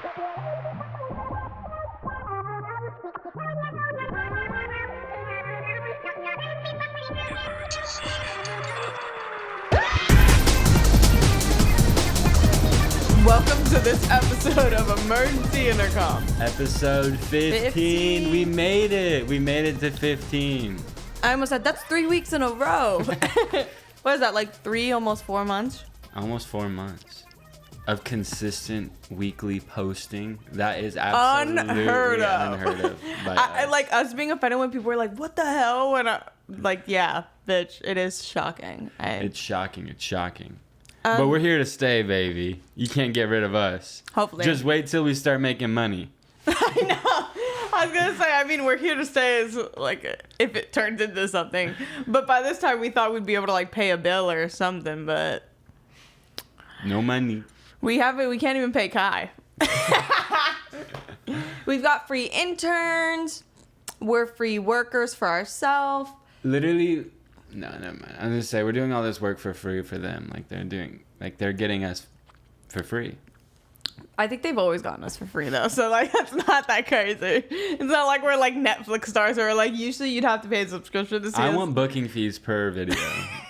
Welcome to this episode of Emergency Intercom. Episode 15. We made it. We made it to 15. I almost said that's 3 weeks in a row. What is that, like almost 4 months? Almost 4 months of consistent weekly posting. That is absolutely unheard of. I like us being offended when people are like, what the hell? And I, like, yeah, bitch, it is shocking. It's shocking. It's shocking. But we're here to stay, baby. You can't get rid of us. Hopefully. Just wait till we start making money. I know. I was going to say, I mean, we're here to stay as, like, if it turns into something. But by this time, we thought we'd be able to, like, pay a bill or something, but... No money. We can't even pay Kai. We've got free interns. We're free workers for ourselves. Literally... No, never mind. I was gonna say we're doing all this work for free for them. They're getting us for free. I think they've always gotten us for free though, so like that's not that crazy. It's not like we're like Netflix stars or like usually you'd have to pay a subscription to see I us. want booking fees per video.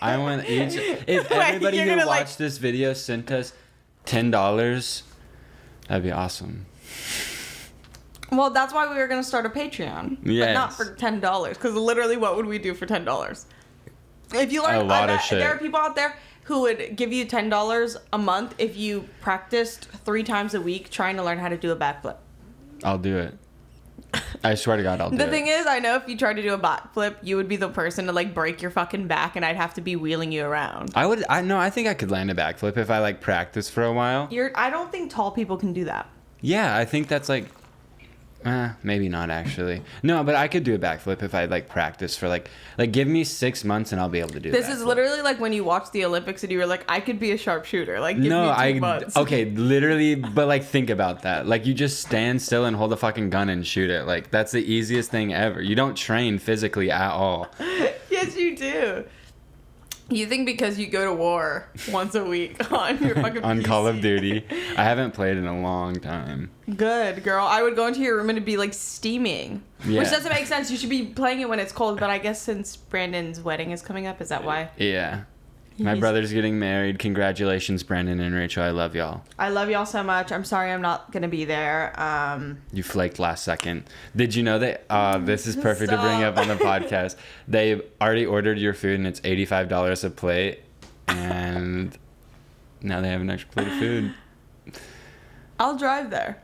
I want each. If everybody who watched this video sent us $10, that'd be awesome. Well, that's why we were gonna start a Patreon, but not for $10. Because literally, what would we do for $10? If you learn a lot of shit. There are people out there who would give you $10 a month if you practiced 3 times a week trying to learn how to do a backflip. I'll do it. I swear to God, I'll do it. The thing is, I know if you tried to do a backflip, you would be the person to like break your fucking back, and I'd have to be wheeling you around. I think I could land a backflip if I like practice for a while. I don't think tall people can do that. Yeah, I think that's like. Maybe not actually. No, but I could do a backflip if I like practice for like give me 6 months and I'll be able to do This is literally like when you watch the Olympics and you were like, I could be a sharpshooter. Like, give me 2 months. Okay, literally, but like think about that. Like you just stand still and hold a fucking gun and shoot it. Like that's the easiest thing ever. You don't train physically at all. Yes, you do. You think because you go to war once a week on your fucking on PC. Call of Duty. I haven't played in a long time. Good, girl. I would go into your room and it'd be like steaming. Yeah. Which doesn't make sense. You should be playing it when it's cold, but I guess since Brandon's wedding is coming up, is that why? Yeah. My brother's getting married. Congratulations, Brandon and Rachel. I love y'all. I love y'all so much. I'm sorry I'm not going to be there. You flaked last second. Did you know that this is perfect to bring up on the podcast? They already ordered your food and it's $85 a plate. And now they have an extra plate of food. I'll drive there.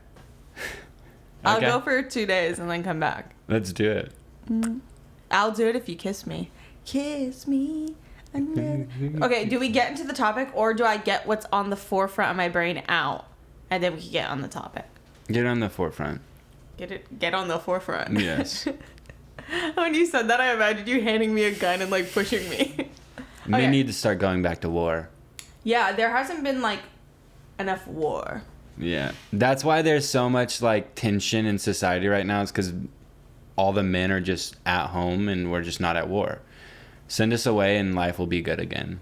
I'll go for 2 days and then come back. Let's do it. I'll do it if you kiss me. Kiss me. Okay, do we get into the topic or do I get what's on the forefront of my brain out and then we can get on the topic? Get on the forefront. Get on the forefront. Yes. When you said that, I imagined you handing me a gun and like pushing me. We need to start going back to war. Yeah, there hasn't been like enough war. Yeah. That's why there's so much like tension in society right now. It's because all the men are just at home and we're just not at war. Send us away and life will be good again.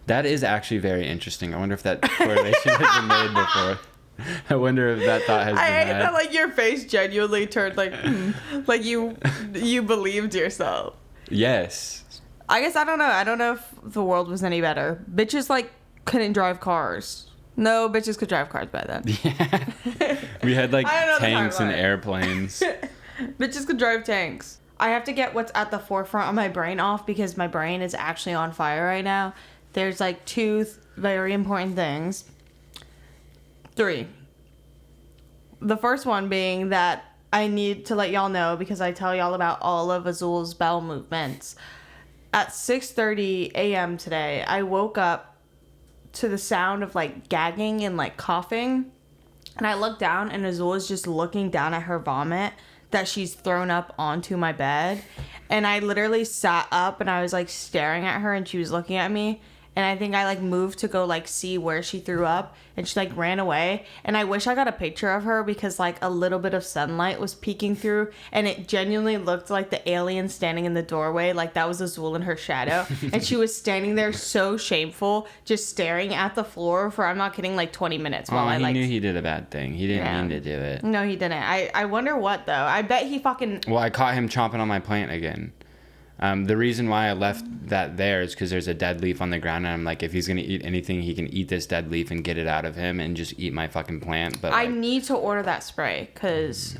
That is actually very interesting. I wonder if that correlation has been made before. I wonder if that thought has been I hate had. that like your face genuinely turned like like you believed yourself. Yes. I guess I don't know. I don't know if the world was any better. Bitches like couldn't drive cars. No, bitches could drive cars by then. Yeah. We had like tanks and airplanes. Bitches could drive tanks. I have to get what's at the forefront of my brain off because my brain is actually on fire right now. There's like 2 very important things. 3. The first one being that I need to let y'all know because I tell y'all about all of Azul's bowel movements. At 6:30 a.m. today, I woke up to the sound of like gagging and like coughing. And I looked down and Azul is just looking down at her vomit that she's thrown up onto my bed. And I literally sat up and I was like staring at her and she was looking at me. and I think I like moved to go like see where she threw up, and she like ran away. And I wish I got a picture of her because like a little bit of sunlight was peeking through, and it genuinely looked like the alien standing in the doorway, like that was Azul in her shadow. And she was standing there so shameful, just staring at the floor for, I'm not kidding, like 20 minutes while I like... He knew he did a bad thing. He didn't mean to do it. No, he didn't. I wonder what, though. I bet he fucking... Well, I caught him chomping on my plant again. The reason why I left that there is because there's a dead leaf on the ground, and I'm like, if he's gonna eat anything, he can eat this dead leaf and get it out of him and just eat my fucking plant. But I need to order that spray, because...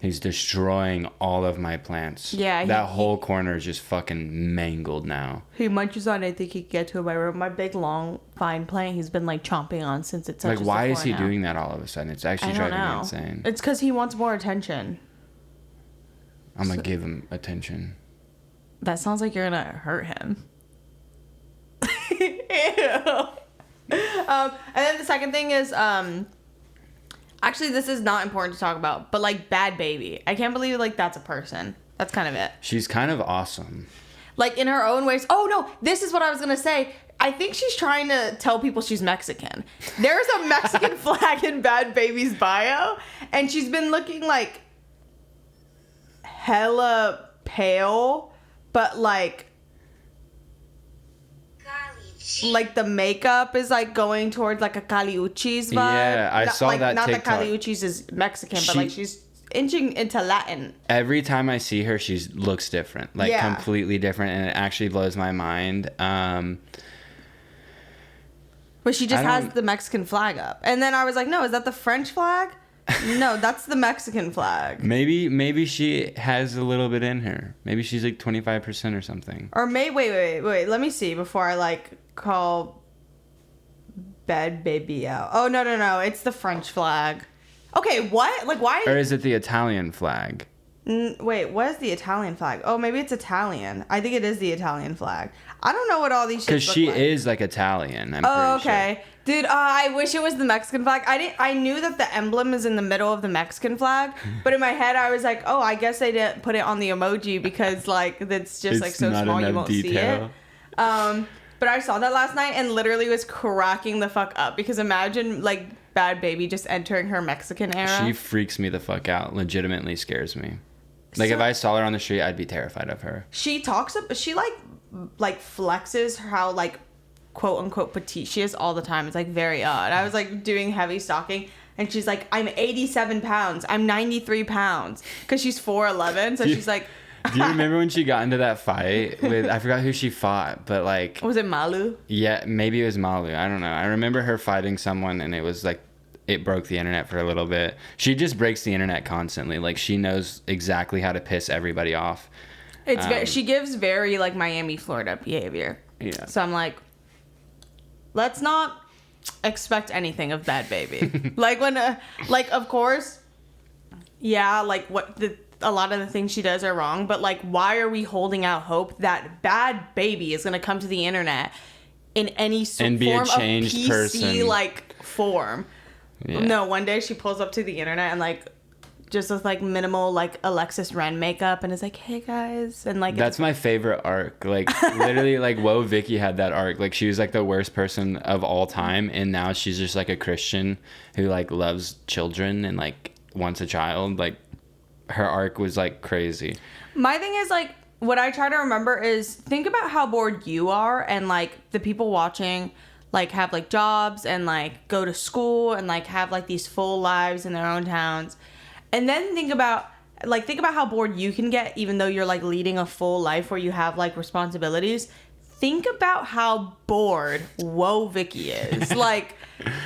He's destroying all of my plants. Yeah. That whole corner is just fucking mangled now. He munches on anything he can get to in my room. My big, long, fine plant he's been, like, chomping on since it touches Like, why the is he floor now. doing that all of a sudden? It's actually driving me insane. It's because he wants more attention. I'm gonna give him attention. That sounds like you're gonna hurt him. Ew. And then the second thing is, actually, this is not important to talk about, but like Bad Baby. I can't believe like that's a person. That's kind of it. She's kind of awesome. Like in her own ways. Oh no, this is what I was gonna say. I think she's trying to tell people she's Mexican. There's a Mexican flag in Bad Baby's bio, and she's been looking like hella pale, but like the makeup is like going towards like a Caliuchis vibe. Yeah, I saw like, that not TikTok. that Caliuchis is Mexican, but like she's inching into Latin. Every time I see her, she looks different, like completely different, and it actually blows my mind. But she just has the Mexican flag up, and then I was like, no, is that the French flag? No, that's the Mexican flag. Maybe she has a little bit in her. Maybe she's like 25% or something. Or wait. Let me see before I like call Bad Baby out. Oh no, it's the French flag. Okay, what? Like why? Or is it the Italian flag? Wait, what is the Italian flag? Oh, maybe it's Italian. I think it is the Italian flag. I don't know what all these shits because she look like. is like Italian. I'm pretty okay. Sure. Dude, I wish it was the Mexican flag. I knew that the emblem is in the middle of the Mexican flag, but in my head I was like, oh, I guess they didn't put it on the emoji because like it's just like so small you won't see it. But I saw that last night and literally was cracking the fuck up because imagine like Bad Baby just entering her Mexican era. She freaks me the fuck out. Legitimately scares me. Like if I saw her on the street, I'd be terrified of her. She like flexes how like quote unquote petite she is all the time. It's like very odd. I was like doing heavy stalking and she's like, I'm 87 pounds. I'm 93 pounds. Because she's 4'11". So she's like... Do you remember when she got into that fight with... I forgot who she fought, but like... Was it Malu? Yeah, maybe it was Malu. I don't know. I remember her fighting someone and it was like... It broke the internet for a little bit. She just breaks the internet constantly. Like she knows exactly how to piss everybody off. It's she gives very like Miami, Florida behavior. Yeah. So I'm like... Let's not expect anything of Bad Baby. Like when, like of course, yeah, like a lot of the things she does are wrong, but like why are we holding out hope that Bad Baby is gonna come to the internet in any form of PC person. Like form? Yeah. No, one day she pulls up to the internet and like just with like minimal like Alexis Ren makeup and is like, hey guys, and like that's my favorite arc. Like literally like Whoa Vicky had that arc. Like she was like the worst person of all time and now she's just like a Christian who like loves children and like wants a child. Like her arc was like crazy. My thing is like what I try to remember is think about how bored you are and like the people watching like have like jobs and like go to school and like have like these full lives in their own towns. And then think about how bored you can get even though you're like leading a full life where you have like responsibilities. Think about how bored Whoa Vicky is. Like,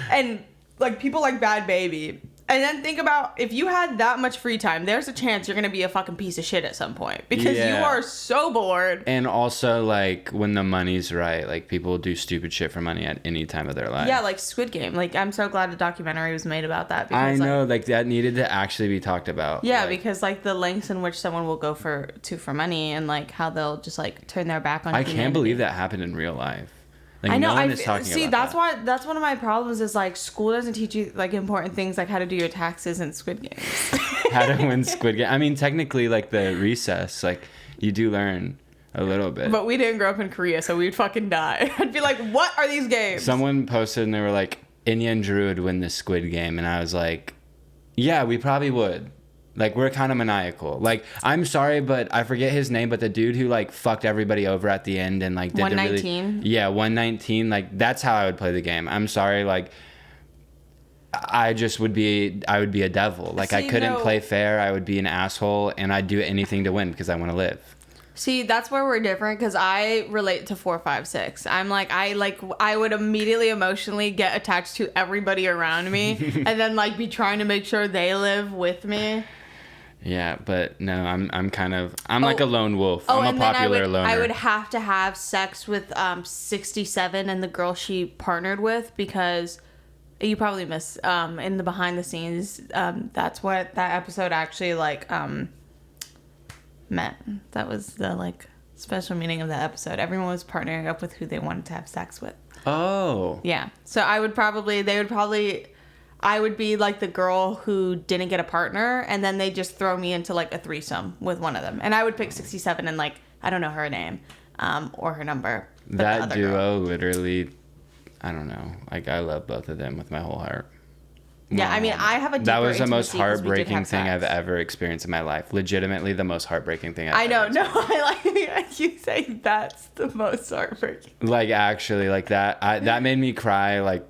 and like people like Bad Baby. And then think about if you had that much free time, there's a chance you're going to be a fucking piece of shit at some point because you are so bored. And also like when the money's right, like people do stupid shit for money at any time of their life. Yeah, like Squid Game. Like I'm so glad a documentary was made about that. Because, I know, like that needed to actually be talked about. Yeah, like, because like the lengths in which someone will go for money and like how they'll just like turn their back on humanity. I can't believe that happened in real life. Like, I know. No one is talking see, about that's one of my problems is like school doesn't teach you like important things like how to do your taxes and Squid Games. How to win Squid Game. I mean, technically, like the recess, like you do learn A little bit. But we didn't grow up in Korea, so we'd fucking die. I'd be like, what are these games? Someone posted and they were like, Enya and Drew would win this Squid Game. And I was like, yeah, we probably would. Like, we're kind of maniacal. Like, I'm sorry, but I forget his name, but the dude who, like, fucked everybody over at the end and, like, did 119? Yeah, 119. Like, that's how I would play the game. I'm sorry, like, I would be a devil. Like, I couldn't play fair. I would be an asshole, and I'd do anything to win because I want to live. See, that's where we're different because I relate to 4, 5, 6. I'm like, I would immediately emotionally get attached to everybody around me and then, like, be trying to make sure they live with me. Yeah, but no, I'm like a lone wolf. I'm a popular loner. I would have to have sex with 67 and the girl she partnered with because you probably missed in the behind the scenes. That's what that episode actually like meant. That was the like special meaning of the episode. Everyone was partnering up with who they wanted to have sex with. Oh. Yeah. So I would be like the girl who didn't get a partner, and then they just throw me into like a threesome with one of them. And I would pick 67 and like, I don't know her name or her number. That duo literally, I don't know. Like, I love both of them with my whole heart. Yeah, I mean, I have a deeper That was the most intimacy 'cause we did heartbreaking have thing sex. I've ever experienced in my life. Legitimately the most heartbreaking thing I know. ever No, I like you say that's the most heartbreaking. Like, actually, like that made me cry like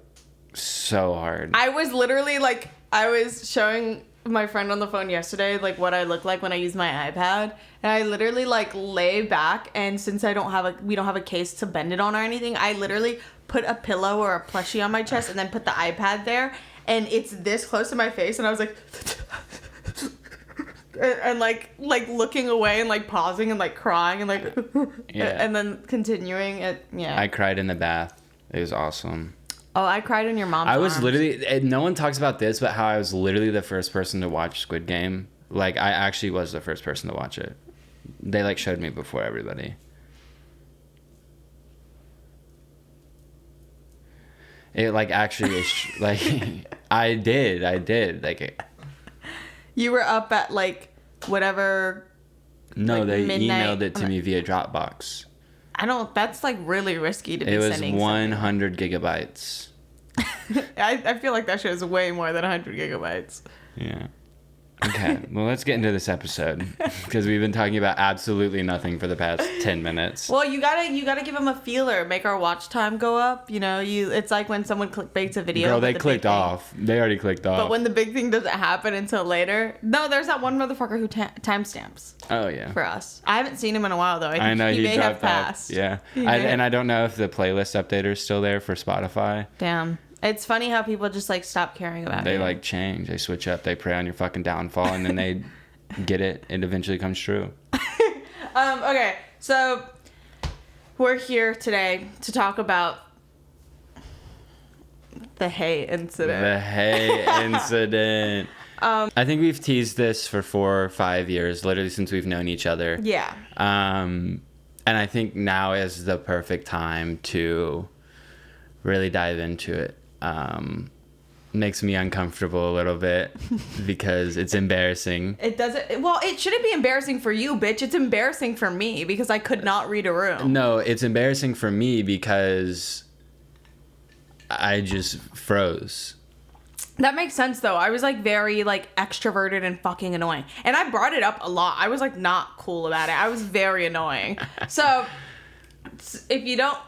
so hard. I was literally like, I was showing my friend on the phone yesterday like what I look like when I use my iPad, and I literally like lay back, and since we don't have a case to bend it on or anything, I literally put a pillow or a plushie on my chest and then put the iPad there, and it's this close to my face, and I was like and like looking away and like pausing and like crying and like Yeah. and then continuing it. Yeah, I cried in the bath. It was awesome. Oh, I cried in your mom's I was arms. literally, no one talks about this, but how I was literally the first person to watch Squid Game. Like, I actually was the first person to watch it. They, like, showed me before everybody. It, like, actually is, like, I did. Like, You were up at, like, whatever... no, like they midnight. emailed it to me via Dropbox. That's, like, really risky to be sending. It was 100 gigabytes. I feel like that shit is way more than 100 gigabytes. Yeah. Okay, well, let's get into this episode because we've been talking about absolutely nothing for the past 10 minutes. Well, you gotta give them a feeler, make our watch time go up. You know, it's like when someone clickbaits a video. Girl, they but the clicked big thing- off. They already clicked off. But when the big thing doesn't happen until later, no, there's that one motherfucker who timestamps Oh yeah. for us. I haven't seen him in a while though. I think know he may have dropped off. passed. Yeah, He may. and I don't know if the playlist updater's still there for Spotify. Damn, it's funny how people just like stop caring about They it. like change. They switch up. They prey on your fucking downfall, and then they get it. It eventually comes true. Okay, so we're here today to talk about the hay incident. The hay incident. I think we've teased this for 4 or 5 years, literally since we've known each other. Yeah. And I think now is the perfect time to really dive into it. Makes me uncomfortable a little bit because it's embarrassing. It doesn't. Well, it shouldn't be embarrassing for you, bitch. It's embarrassing for me because I could not read a room. No, it's embarrassing for me because I just froze. That makes sense though. I was like very like extroverted and fucking annoying, and I brought it up a lot. I was like not cool about it. I was very annoying. So if you don't,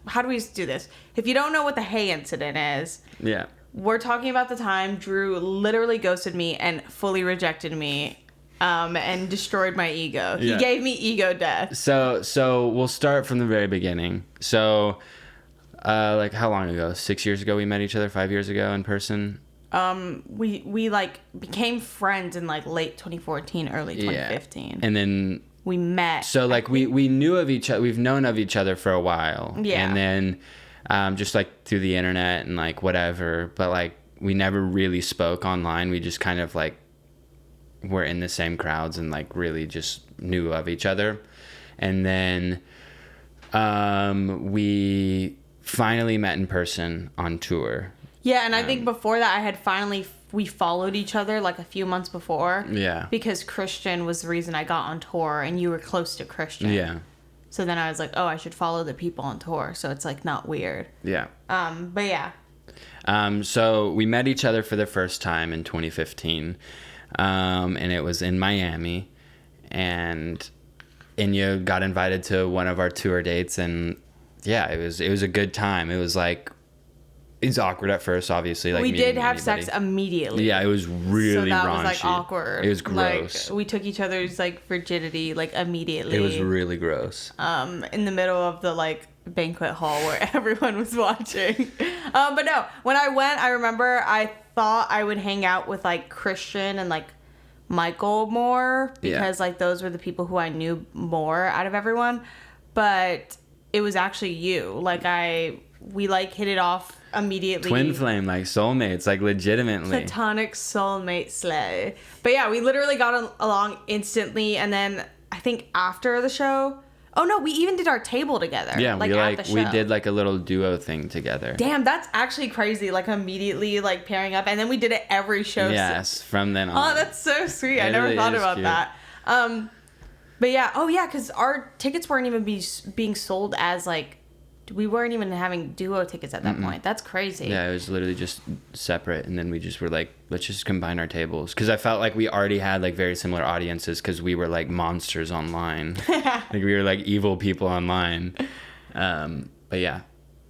how do we do this? If you don't know what the hay incident is, Yeah. we're talking about the time Drew literally ghosted me and fully rejected me, and destroyed my ego. Yeah. He gave me ego death. So we'll start from the very beginning. So, like how long ago? 6 years ago we met each other. 5 years ago in person. We like became friends in like late 2014, early 2015. Yeah. And then we met. so like we knew of each other. We've known of each other for a while. Yeah. And then just like through the internet and like whatever, but like we never really spoke online. We just kind of like were in the same crowds and like really just knew of each other. And then we finally met in person on tour. Yeah, and I think before that, I had we followed each other like a few months before. Yeah. Because Christian was the reason I got on tour, and you were close to Christian. Yeah. So then I was like, oh, I should follow the people on tour, so it's like not weird. Yeah. But yeah. So we met each other for the first time in 2015, and it was in Miami, and Enya got invited to one of our tour dates, and yeah, it was a good time. It was like, it's awkward at first, obviously. Like, we did have sex immediately. Yeah, it was really so that raunchy. was like awkward. It was gross. Like, we took each other's like virginity like immediately. It was really gross. In the middle of the like banquet hall where everyone was watching. But no, when I went, I remember I thought I would hang out with like Christian and like Michael more because like those were the people who I knew more out of everyone. But it was actually you. Like we like hit it off immediately. Twin flame, like soulmates, like legitimately. Platonic soulmate slay. But yeah, we literally got along instantly, and then I think after the show, oh no, we even did our table together. Yeah, like, we did like a little duo thing together. Damn, that's actually crazy. Like immediately like pairing up, and then we did it every show. Yes, from then on. Oh, that's so sweet. I never thought about that. But yeah, because our tickets weren't even being sold as like, we weren't even having duo tickets at that point. That's crazy. Yeah, it was literally just separate, and then we just were like, let's just combine our tables, because I felt like we already had like very similar audiences, because we were like monsters online. Like we were like evil people online. But yeah,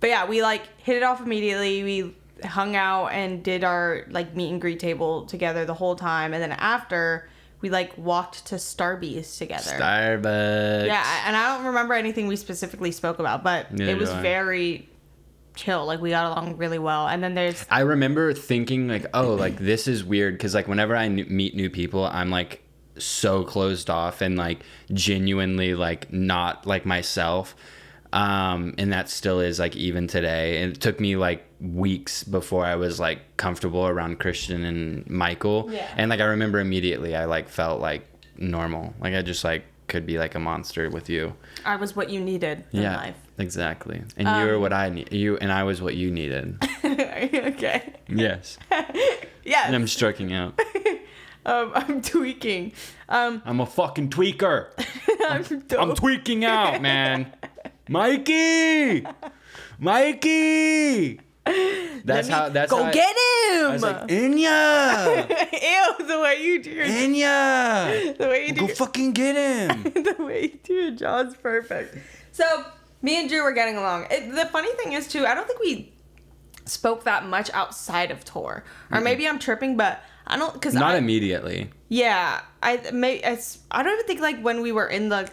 we like hit it off immediately. We hung out and did our like meet and greet table together the whole time, and then after, we like walked to Starbucks together. Starbucks. Yeah, and I don't remember anything we specifically spoke about, but it was very chill. Like we got along really well. And then I remember thinking like, oh, like this is weird, because like whenever I meet new people, I'm like so closed off and like genuinely like not like myself. And that still is like even today. And it took me like weeks before I was like comfortable around Christian and Michael. Yeah. And like I remember immediately I like felt like normal. Like I just like could be like a monster with you. I was what you needed in life. Exactly. And you were what I need. You and I was what you needed. Okay. Yes. Yes. And I'm stroking out. I'm tweaking. I'm a fucking tweaker. I'm tweaking out, man. Mikey! That's how get him. I was like, Enya! Ew, the way you do your Enya! The way you do Go fucking get him! The way you do your jaw's perfect. So me and Drew were getting along. The funny thing is too, I don't think we spoke that much outside of tour, or maybe I'm tripping, but I don't, because not immediately. Yeah, I don't even think like when we were in the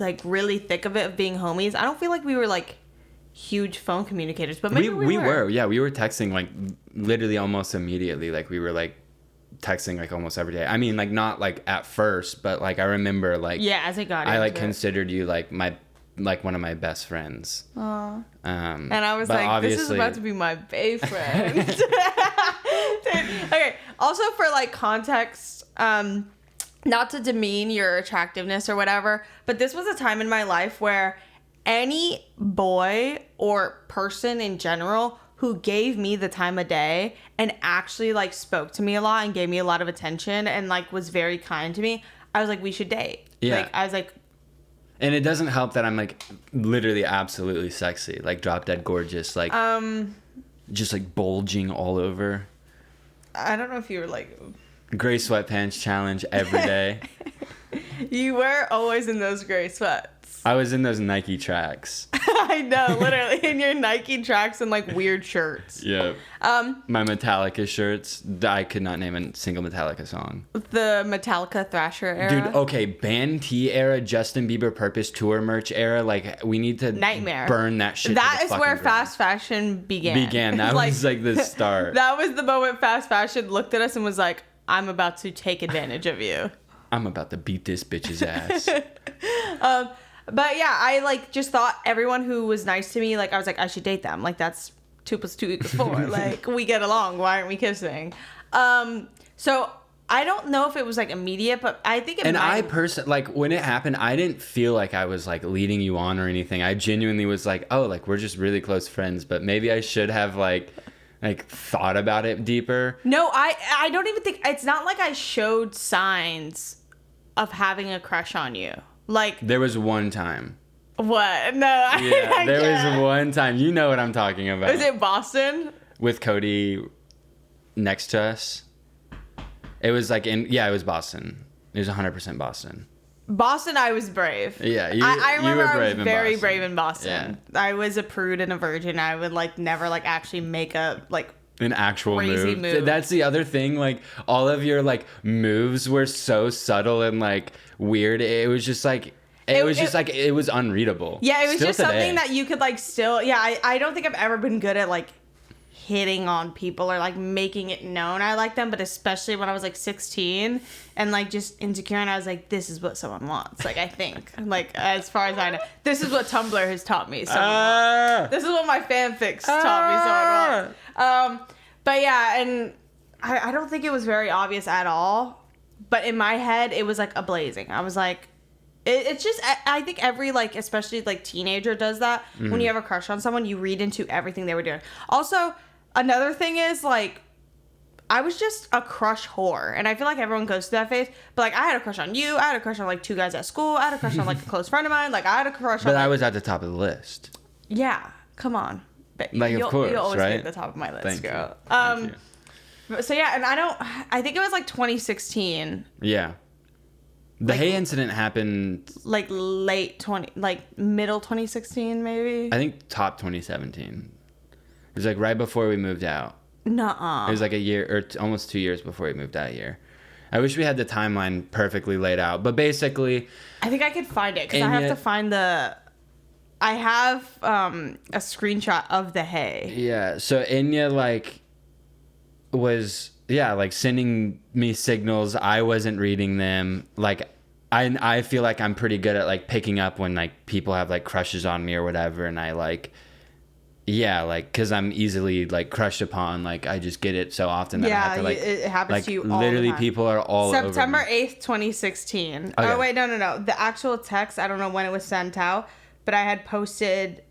like really thick of it of being homies, I don't feel like we were like huge phone communicators, but maybe we were. Yeah, we were texting like literally almost immediately. Like we were like texting like almost every day. I mean, like not like at first, but like I remember like as it got I like considered you like one of my best friends. Aww. And I was like, this is about to be my bae friend. Okay. Also for like context, not to demean your attractiveness or whatever, but this was a time in my life where any boy or person in general who gave me the time of day and actually like spoke to me a lot and gave me a lot of attention and like was very kind to me, I was like, we should date. Yeah. Like I was like, and it doesn't help that I'm like literally absolutely sexy, like drop dead gorgeous, like just like bulging all over. I don't know if you were like gray sweatpants challenge every day. You were always in those gray sweats. I was in those Nike tracks. I know, literally in your Nike tracks and like weird shirts. Yeah. My Metallica shirts. I could not name a single Metallica song. The Metallica Thrasher era. Dude, okay, Band T era, Justin Bieber Purpose Tour merch era. Like we need to nightmare burn that shit. That is where fast fashion began. That was like the start. That was the moment fast fashion looked at us and was like, I'm about to take advantage of you. I'm about to beat this bitch's ass. But yeah, I like just thought everyone who was nice to me, like I was like, I should date them. Like that's 2 + 2 = 4. Like we get along. Why aren't we kissing? So I don't know if it was like immediate, but I think it. And I personally, like when it happened, I didn't feel like I was like leading you on or anything. I genuinely was like, oh, like we're just really close friends. But maybe I should have like thought about it deeper. No, I don't even think, it's not like I showed signs of having a crush on you. Like there was one time. What? No, Yeah, there was one time. You know what I'm talking about. Was it Boston? With Cody next to us. It was like it was Boston. It was 100% Boston. Boston, I was brave. Yeah, I remember you were I was very Boston. brave in Boston. Yeah. I was a prude and a virgin. I would like never like actually make a like an actual crazy move. That's the other thing. Like all of your like moves were so subtle and like weird. It was just like it was unreadable. Yeah, it was still just today. something that you could like still. Yeah, I don't think I've ever been good at like hitting on people or like making it known I like them, but especially when I was like 16 and like just insecure, and I was like, this is what someone wants. Like I think like as far as I know, this is what Tumblr has taught me. This is what my fanfics taught me. Someone wants. But yeah, and I don't think it was very obvious at all. But in my head, it was like a blazing. I was like, it's just, I think every like, especially like teenager does that. Mm-hmm. When you have a crush on someone, you read into everything they were doing. Also, another thing is like, I was just a crush whore, and I feel like everyone goes through that phase. But like, I had a crush on you. I had a crush on like 2 guys at school. I had a crush on like a close friend of mine. Like I had a crush on. But I was at the top of the list. Yeah, come on. But like of course, you'll always right? be at the top of my list, Thank girl. You. Thank you. So yeah, and I think it was like 2016. Yeah. The like, Hay incident happened like middle 2016 maybe. I think top 2017. It was like right before we moved out. Nuh-uh. It was like a year or almost 2 years before we moved out here. I wish we had the timeline perfectly laid out, but basically I think I could find it because I have to find I have a screenshot of the Hay. Yeah, so Enya like was like sending me signals. I wasn't reading them. Like I feel like I'm pretty good at like picking up when like people have like crushes on me or whatever, and I like like because I'm easily like crushed upon. Like I just get it so often that I have to like it happens like, to you all literally the time. People are all September over me. 8th 2016. Okay. Oh wait, no, the actual text, I don't know when it was sent out, but I had posted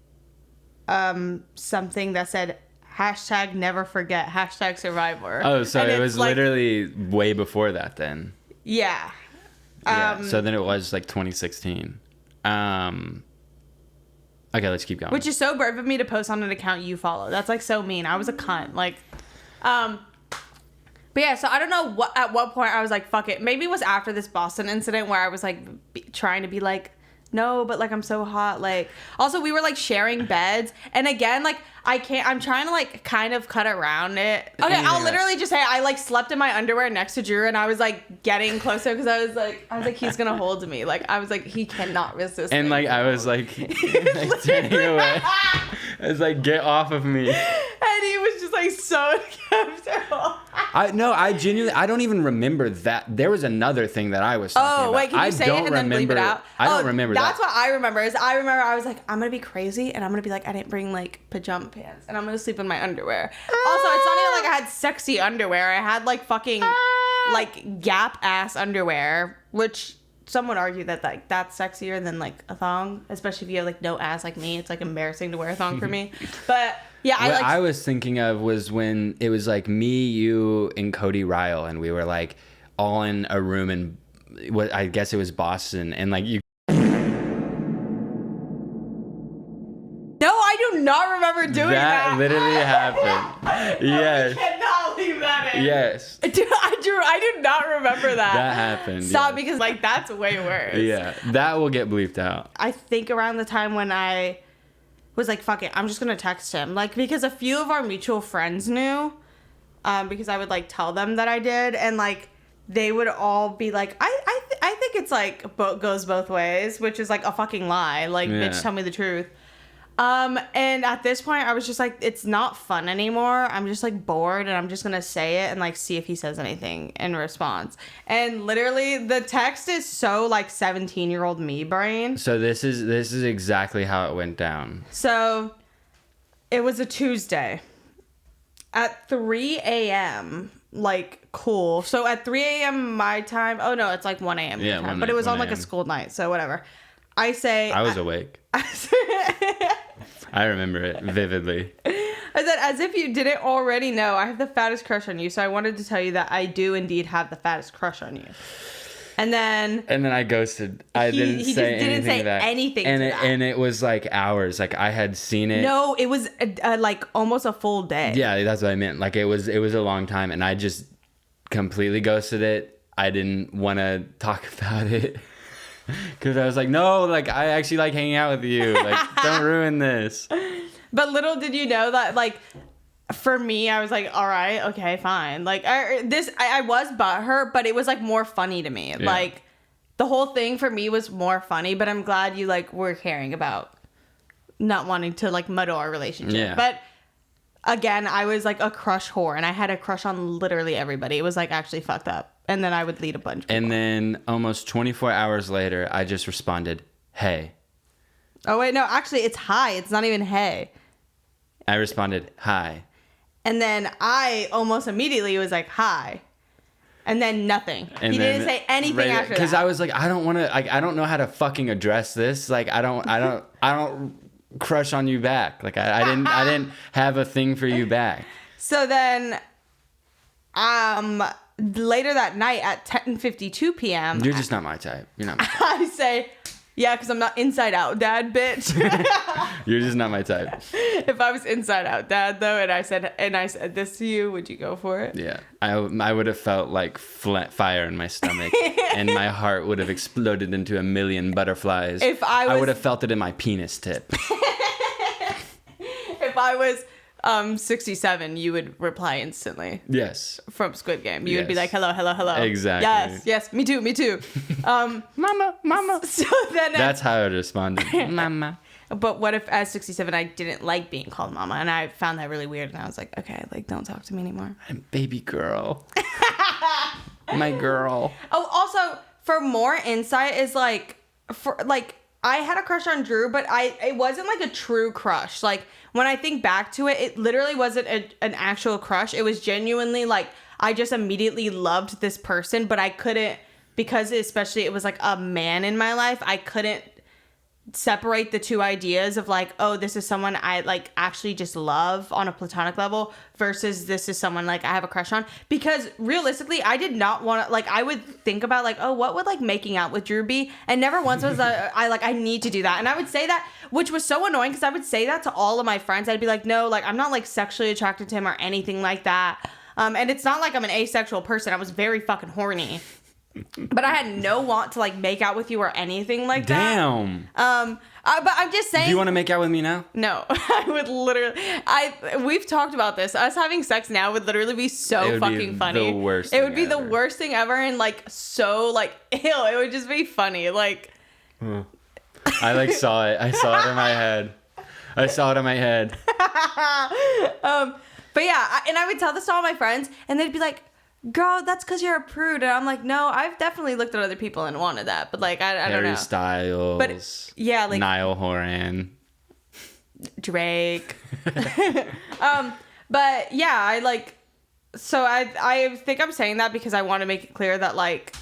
something that said hashtag never forget, hashtag survivor. Oh, so it was like, literally way before that then. Yeah. So then it was like 2016. Okay, let's keep going. Which is so brave of me to post on an account you follow. That's like so mean. I was a cunt. Like, but yeah, so I don't know at what point I was like, fuck it. Maybe it was after this Boston incident where I was like trying to be like, no, but like I'm so hot. Like, also we were like sharing beds, and again, like I'm trying to like kind of cut around it. Okay, yeah. I'll literally just say I like slept in my underwear next to Drew, and I was like getting closer because I was like he's gonna hold me. Like I was like he cannot resist. And like I was like turning away. I was like, get off of me. And he was just like so uncomfortable. I genuinely I don't even remember that. There was another thing that I was talking about. Wait, can you say it and then bleep it out? I don't remember that. That's what I remember. I was like, I'm gonna be crazy, and I'm gonna be like, I didn't bring like pajama pants, and I'm gonna sleep in my underwear. Also, it's not even like I had sexy underwear. I had like fucking like Gap ass underwear, which some would argue that like that's sexier than like a thong, especially if you have like no ass like me. It's like embarrassing to wear a thong for me. But yeah, what I was thinking of was when it was like me, you, and Cody Ryle, and we were like all in a room in what I guess it was Boston, and like you. No, I do not remember doing that. That literally happened. Yes. I cannot leave that in. Yes. I do not remember that. That happened. Stop, because like that's way worse. Yeah, that will get bleeped out. I think around the time when I was like, fuck it, I'm just gonna text him. Like, because a few of our mutual friends knew, because I would like tell them that I did, and like they would all be like, I think it's like goes both ways, which is like a fucking lie. Like, bitch, tell me the truth. And at this point I was just like, it's not fun anymore. I'm just like bored, and I'm just gonna say it and like see if he says anything in response. And literally the text is so like 17-year-old me brain. So this is exactly how it went down. So it was a Tuesday at 3 a.m. Like, cool. So at 3 a.m. my time, oh no, it's like 1 a.m. Yeah, time, but it was on like a school night, so whatever. I was awake. I remember it vividly. I said, as if you didn't already know, I have the fattest crush on you, so I wanted to tell you that I do indeed have the fattest crush on you. And then I ghosted. I didn't say anything back. And it was like hours. Like I had seen it. No, it was like almost a full day. Yeah, that's what I meant. Like it was a long time, and I just completely ghosted it. I didn't want to talk about it because I was like, no, like I actually like hanging out with you. Like don't ruin this. But little did you know that, like, for me, I was like, all right, okay, fine. Like, I was butthurt, but it was, like, more funny to me. Yeah. Like, the whole thing for me was more funny, but I'm glad you, like, were caring about not wanting to, like, muddle our relationship. Yeah. But, again, I was, like, a crush whore, and I had a crush on literally everybody. It was, like, actually fucked up. And then I would lead a bunch of people. And then almost 24 hours later, I just responded, hey. Oh, wait, no, actually, it's hi. It's not even hey. I responded, hi. And then I almost immediately was like, hi. And then nothing. And he didn't say anything after that. Because I was like, I don't want to, like, I don't know how to fucking address this. Like, I don't crush on you back. Like, I didn't have a thing for you back. So then, later that night at 10:52 p.m. You're just not my type. You're not my type. I say, yeah, because I'm not inside out dad, bitch. You're just not my type. If I was inside out dad though, and I said this to you, would you go for it? Yeah, I would have felt like fire in my stomach, and my heart would have exploded into a million butterflies. If I would have felt it in my penis tip. If I was 67, you would reply instantly. Yes. From Squid Game. You would be like, hello, hello, hello. Exactly. Yes, me too. Mama. So then that's how I would respond. Mama. But what if at 67 I didn't like being called mama, and I found that really weird, and I was like, okay, like don't talk to me anymore. I'm baby girl. My girl. Oh, also for more insight is like I had a crush on Drew, but it wasn't like a true crush. Like when I think back to it, it literally wasn't an actual crush. It was genuinely like I just immediately loved this person, but I couldn't, because especially it was like a man in my life, I couldn't separate the two ideas of like, oh, this is someone I like actually just love on a platonic level versus this is someone like I have a crush on. Because realistically, I did not want to, like, I would think about like, oh, what would like making out with Drew be? And never once was I need to do that. And I would say that, which was so annoying because I would say that to all of my friends. I'd be like, no, like I'm not like sexually attracted to him or anything like that. And it's not like I'm an asexual person. I was very fucking horny. But I had no want to like make out with you or anything like that. Damn. But I'm just saying. Do you want to make out with me now? No, I would literally. We've talked about this. Us having sex now would literally be so fucking funny. The worst. It would be the worst thing ever, and like so like ew. It would just be funny. Like. I like saw it. I saw it in my head. But yeah, and I would tell this to all my friends, and they'd be like, girl, that's because you're a prude. And I'm like, no, I've definitely looked at other people and wanted that. But like, I don't know. Harry Styles. But yeah, like. Niall Horan. Drake. But yeah, I like. So I think I'm saying that because I want to make it clear that like.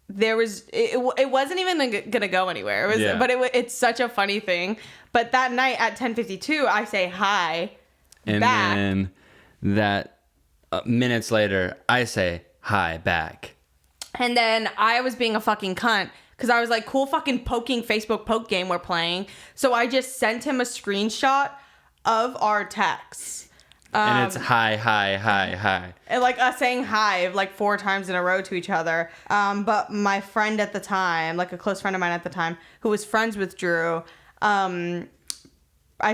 There was. It wasn't even gonna go anywhere. It was. Yeah. But it's such a funny thing. But that night at 10:52, I say hi. And back. Then that. Minutes later, I say hi back. And then I was being a fucking cunt because I was like, cool fucking poking Facebook poke game we're playing. So I just sent him a screenshot of our texts. And it's hi. And like us saying hi like 4 times in a row to each other. But my friend at the time, like a close friend of mine at the time, who was friends with Drew, I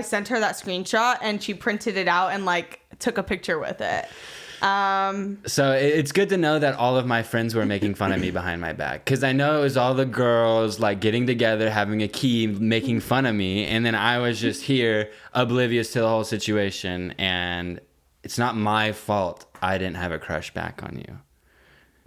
sent her that screenshot and she printed it out and like took a picture with it. So it's good to know that all of my friends were making fun of me behind my back, because I know it was all the girls like getting together, having a key, making fun of me, and then I was just here oblivious to the whole situation. And it's not my fault I didn't have a crush back on you.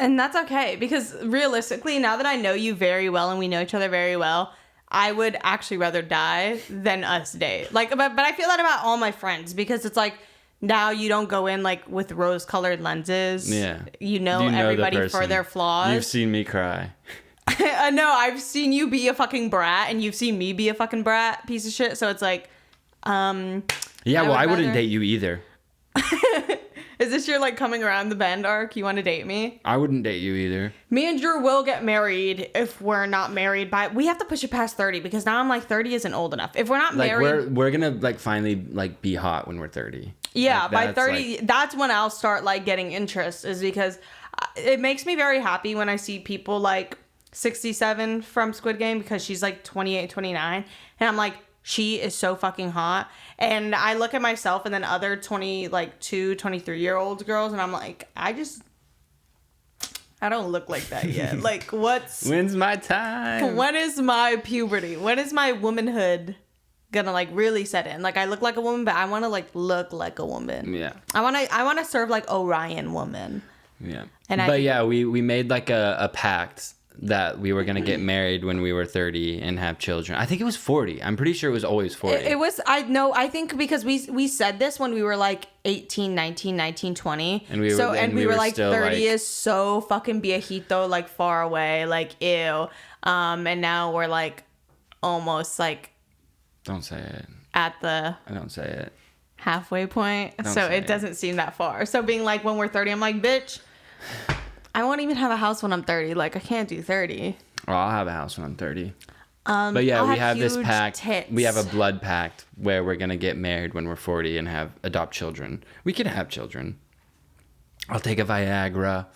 And that's okay, because realistically, now that I know you very well and we know each other very well, I would actually rather die than us date. Like, but I feel that about all my friends, because it's like, now you don't go in like with rose-colored lenses. Yeah. You know everybody for their flaws. You've seen me cry. No, I've seen you be a fucking brat, and you've seen me be a fucking brat piece of shit. So it's like, yeah, well, I wouldn't date you either. Is this your like coming around the bend arc? You want to date me? I wouldn't date you either. Me and Drew will get married if we're not married by. We have to push it past 30 because now I'm like 30 isn't old enough. If we're not Like married, we're gonna like finally like be hot when we're 30. yeah, Like, by that's, 30, that's when I'll start like getting interest. Is because it makes me very happy when I see people like 67 from Squid Game because she's like 28, 29, and I'm like, she is so fucking hot. And I look at myself and then other 22, 23-year-old girls, and I'm like, I don't look like that yet. Like, when's my time? When is my puberty? When is my womanhood gonna like really set in? Like, I look like a woman, but I want to like look like a woman. Yeah. I want to serve like Orion woman. Yeah. And yeah, we made like a pact that we were gonna get married when we were 30 and have children. I think it was 40. I'm pretty sure it was always 40. It was, I think because we said this when we were like 18, 19, 20. And we were like, still 30 like, is so fucking viejito, like far away, like ew. And now we're like almost like. Don't say it. At the. Don't say it. Halfway point. So it doesn't seem that far. So being like when we're 30, I'm like, bitch, I won't even have a house when I'm 30. Like, I can't do 30. Well, I'll have a house when I'm 30. But yeah, we have this pact. Tits. We have a blood pact where we're going to get married when we're 40 and adopt children. We can have children. I'll take a Viagra.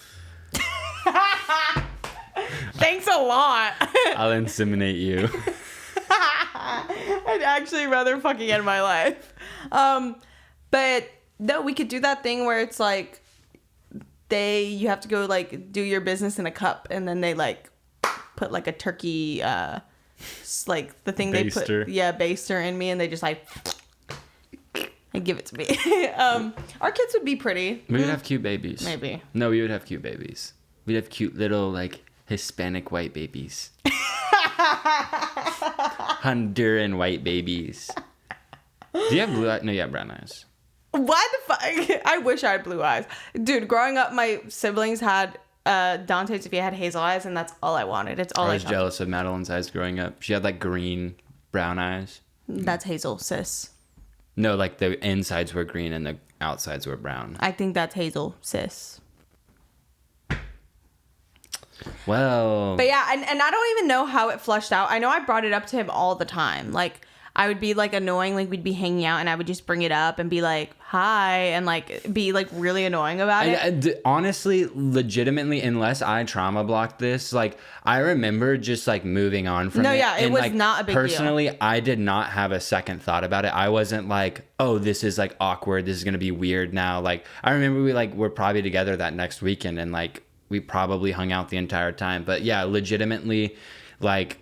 Thanks a lot. I'll inseminate you. I'd actually rather fucking end my life. But no, we could do that thing where it's like you have to go like do your business in a cup, and then they like put like a turkey like the thing baster. They put baster in me, and they just like and give it to me. Our kids would be pretty. We would have cute babies. Maybe. No, we would have cute babies. We'd have cute little like Hispanic white babies. Honduran white babies. Do you have blue eyes? No, you have brown eyes. Why the fuck? I wish I had blue eyes. Dude, growing up, my siblings had Dante Sophia had hazel eyes, and that's all I wanted. It's all I was jealous of Madeline's eyes growing up. She had like green, brown eyes. That's hazel, sis. No, like the insides were green and the outsides were brown. I think that's hazel, sis. Well. But yeah, and I don't even know how it flushed out. I know I brought it up to him all the time. Like, I would be like annoying, like we'd be hanging out and I would just bring it up and be like, hi, and like be like really annoying about it. Honestly, legitimately, unless I trauma blocked this, like I remember just like moving on from it. No, yeah, it and, was like, not a big personally, deal. I did not have a second thought about it. I wasn't like, oh, this is like awkward. This is gonna be weird now. Like I remember we're probably together that next weekend and like we probably hung out the entire time. But yeah, legitimately, like.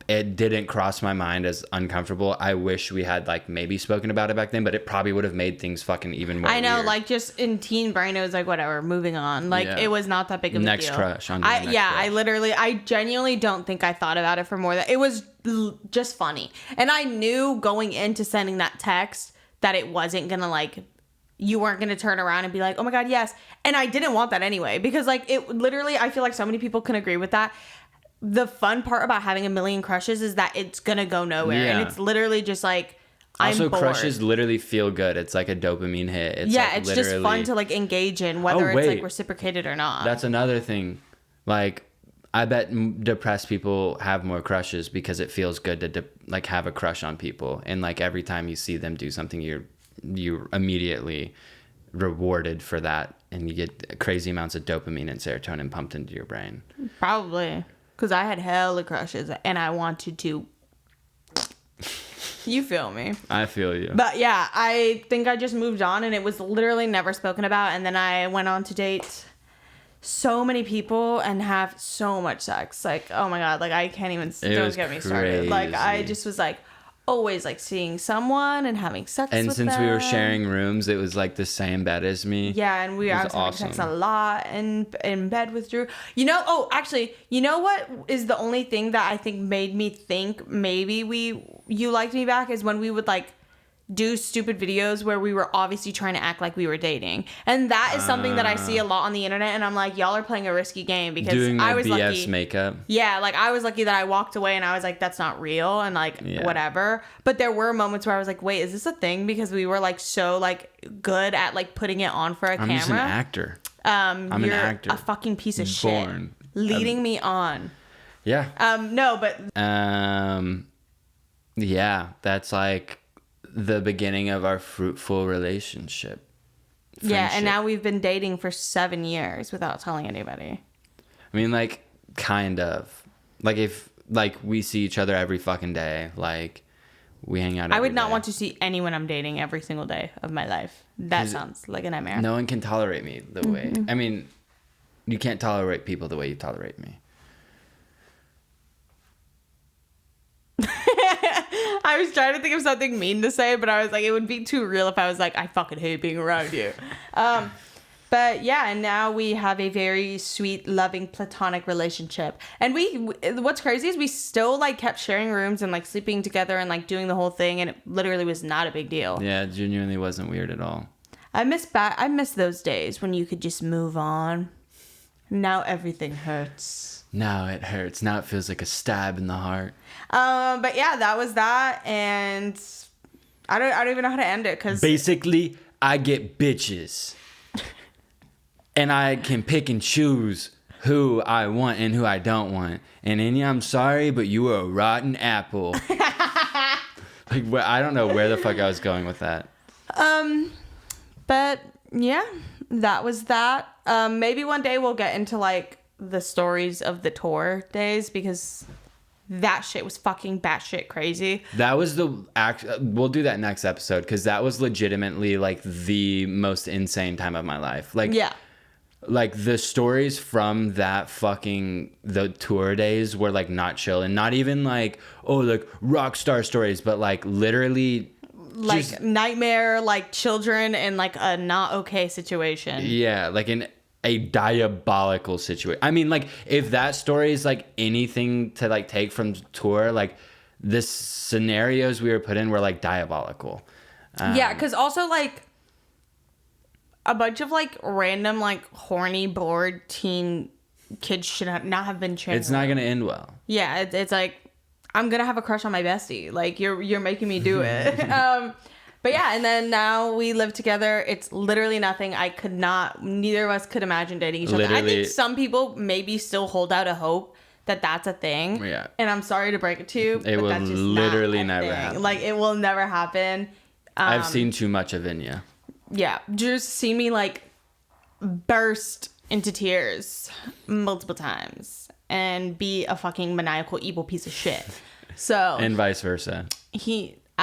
It didn't cross my mind as uncomfortable. I wish we had like maybe spoken about it back then, but it probably would have made things fucking even more I know, weird. like just in teen brain, it was like whatever, moving on. Like it was not that big of a deal. Next crush on crush. I genuinely don't think I thought about it for more than it was just funny. And I knew going into sending that text that it wasn't gonna like you weren't gonna turn around and be like, oh my god, yes. And I didn't want that anyway because like it literally, I feel like so many people can agree with that. The fun part about having a million crushes is that it's gonna go nowhere, and it's literally just like also I'm bored. Crushes literally feel good. It's like a dopamine hit. It's it's just fun to like engage in, whether it's like reciprocated or not. That's another thing. Like I bet depressed people have more crushes because it feels good to like have a crush on people, and like every time you see them do something, you're immediately rewarded for that, and you get crazy amounts of dopamine and serotonin pumped into your brain. Probably. Because I had hella crushes and I wanted to. You feel me? I feel you. But yeah, I think I just moved on and it was literally never spoken about. And then I went on to date so many people and have so much sex. Like, oh my God, like I can't even, don't get me started. Like I just was like, always like seeing someone and having sex with them. And since we were sharing rooms, it was like the same bed as me. Yeah, and I was having sex a lot in bed with Drew. You know, actually, you know what is the only thing that I think made me think maybe you liked me back is when we would like do stupid videos where we were obviously trying to act like we were dating. And that is something that I see a lot on the internet, and I'm like, y'all are playing a risky game because doing I was BS lucky. makeup. Yeah, like I was lucky that I walked away and I was like, that's not real, and like whatever. But there were moments where I was like, wait, is this a thing? Because we were like so like good at like putting it on for a camera. I'm just an actor. I'm an actor. A fucking piece of shit. Leading me on. Yeah. No, but yeah, that's like the beginning of our fruitful relationship. Yeah, and now we've been dating for 7 years without telling anybody. I mean, like, kind of. Like, if, like, we see each other every fucking day, like, we hang out every I would not day. want to see anyone I'm dating every single day of my life. That sounds like a nightmare. No one can tolerate me the way... I mean, you can't tolerate people the way you tolerate me. I was trying to think of something mean to say, but I was like, it would be too real if I was like, I fucking hate being around you. But yeah, and now we have a very sweet, loving, platonic relationship. And what's crazy is we still like kept sharing rooms and like sleeping together and like doing the whole thing, and it literally was not a big deal. Yeah, it genuinely wasn't weird at all. I miss those days when you could just move on. Now everything hurts. Now it hurts. Now it feels like a stab in the heart. But yeah, that was that, and I don't even know how to end it because basically I get bitches, and I can pick and choose who I want and who I don't want. And Enya, I'm sorry, but you were a rotten apple. Like, I don't know where the fuck I was going with that. But yeah, that was that. Maybe one day we'll get into like the stories of the tour days because that shit was fucking batshit crazy. That was we'll do that next episode because that was legitimately like the most insane time of my life. Like, yeah, like the stories from that the tour days were like not chill, and not even like, oh, like rock star stories, but like literally like just, nightmare, like children in like a not okay situation. Yeah, like in a diabolical situation. I mean, like, if that story is like anything to like take from tour, like the scenarios we were put in were like diabolical. Yeah, because also like a bunch of like random like horny bored teen kids should not have been trained. It's not gonna end well. Yeah, it's like I'm gonna have a crush on my bestie. Like you're making me do it. But yeah, and then now we live together. It's literally nothing. Neither of us could imagine dating each other. I think some people maybe still hold out a hope that that's a thing. Yeah. And I'm sorry to break it to you, it but will that's just literally not a never thing. happen. Like it will never happen. I've seen too much of Enya. Yeah, just see me like burst into tears multiple times and be a fucking maniacal evil piece of shit. So and vice versa.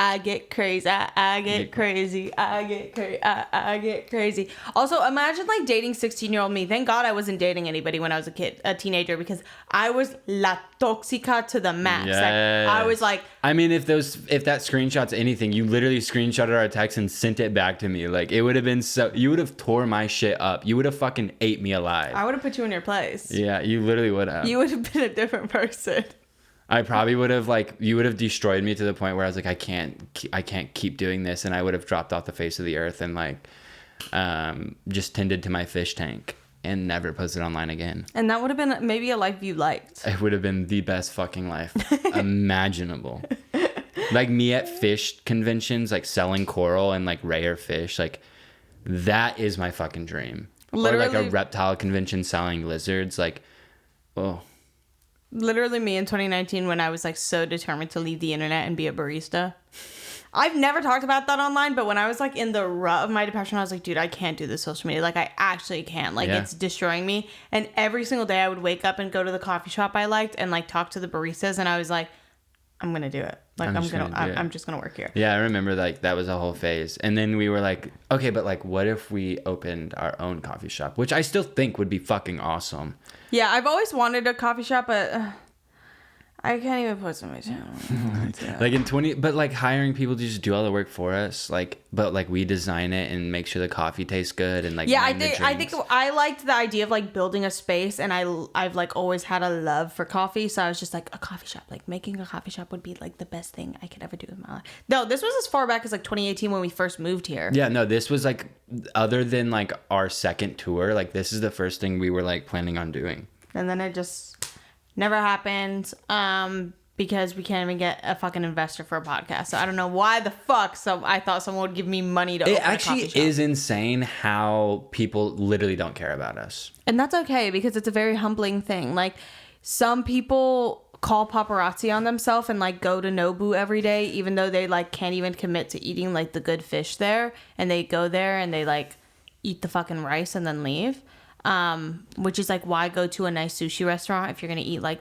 I get crazy. I get crazy. I get crazy. Also, imagine like dating 16-year-old me. Thank God I wasn't dating anybody when I was a teenager, because I was la toxica to the max. Yes. Like, I was like, I mean, if that screenshot's anything, you literally screenshotted our text and sent it back to me. Like, it would have been you would have tore my shit up. You would have fucking ate me alive. I would have put you in your place. Yeah, you literally would have. You would have been a different person. I probably would have you would have destroyed me to the point where I was like, I can't keep doing this, and I would have dropped off the face of the earth and just tended to my fish tank and never posted online again. And that would have been maybe a life you liked. It would have been the best fucking life imaginable. Like me at fish conventions, like selling coral and like rare fish, like that is my fucking dream. Literally. Or like a reptile convention selling lizards, like, oh. Literally me in 2019 when I was like so determined to leave the internet and be a barista. I've never talked about that online, but when I was like in the rut of my depression, I was like, dude, I can't do this social media. Like I actually can't. Like It's destroying me. And every single day I would wake up and go to the coffee shop I liked and like talk to the baristas, and I was like, I'm gonna do it. Like I'm just gonna work here. Yeah, I remember like that was a whole phase. And then we were like, okay, but like what if we opened our own coffee shop? Which I still think would be fucking awesome. Yeah, I've always wanted a coffee shop, but I can't even post on my channel. Like in 20, but like hiring people to just do all the work for us, like, but like we design it and make sure the coffee tastes good and like. Yeah, I think I liked the idea of like building a space, and I've like always had a love for coffee, so I was just like, a coffee shop, like making a coffee shop would be like the best thing I could ever do in my life. No, this was as far back as like 2018 when we first moved here. Yeah, no, this was like, other than like our second tour, like this is the first thing we were like planning on doing. And then it just never happened. Because we can't even get a fucking investor for a podcast. So I don't know why the fuck. So I thought someone would give me money to open a coffee shop. It actually is insane how people literally don't care about us. And that's okay, because it's a very humbling thing. Like, some people call paparazzi on themselves and like go to Nobu every day, even though they like can't even commit to eating like the good fish there. And they go there and they like eat the fucking rice and then leave. Which is like, why go to a nice sushi restaurant if you're going to eat like